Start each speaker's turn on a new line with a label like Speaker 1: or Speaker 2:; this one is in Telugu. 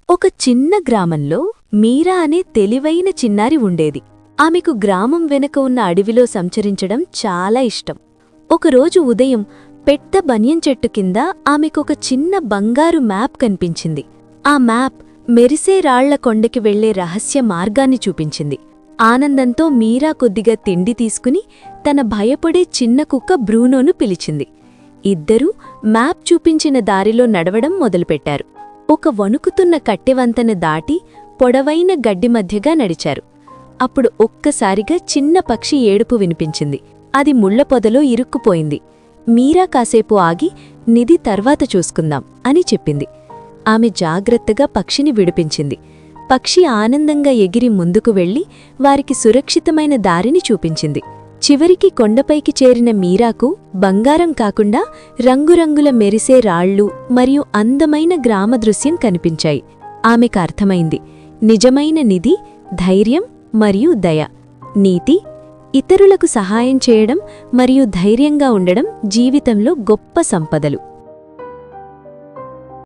Speaker 1: ఒక చిన్న గ్రామంలో మీరా అనే తెలివైన చిన్నారి ఉండేది. ఆమెకు గ్రామం వెనుక ఉన్న అడవిలో సంచరించడం చాలా ఇష్టం. ఒకరోజు ఉదయం పెద్ద బనియన్ చెట్టు కింద ఆమెకొక చిన్న బంగారు మ్యాప్ కనిపించింది. ఆ మ్యాప్ మెరిసే రాళ్ల కొండకి వెళ్లే రహస్య మార్గాన్ని చూపించింది. ఆనందంతో మీరా కొద్దిగా తిండి తీసుకుని తన భయపడే చిన్న కుక్క బ్రూనోను పిలిచింది. ఇద్దరూ మ్యాప్ చూపించిన దారిలో నడవడం మొదలుపెట్టారు. ఒక వణుకుతున్న కట్టెవంతెన దాటి పొడవైన గడ్డి మధ్యగా నడిచారు. అప్పుడు ఒక్కసారిగా చిన్న పక్షి ఏడుపు వినిపించింది. అది ముళ్ల పొదలో ఇరుక్కుపోయింది. మీరా కాసేపు ఆగి నిధి తర్వాత చూసుకుందాం అని చెప్పింది. ఆమె జాగ్రత్తగా పక్షిని విడిపించింది. పక్షి ఆనందంగా ఎగిరి ముందుకు వెళ్లి వారికి సురక్షితమైన దారిని చూపించింది. చివరికి కొండపైకి చేరిన మీరాకు బంగారం కాకుండా రంగురంగుల మెరిసే రాళ్ళు మరియు అందమైన గ్రామదృశ్యం కనిపించాయి. ఆమెకు అర్థమైంది, నిజమైన నిధి ధైర్యం మరియు దయ. నీతి ఇతరులకు సహాయం చేయడం మరియు ధైర్యంగా ఉండడం జీవితంలో గొప్ప సంపదలు.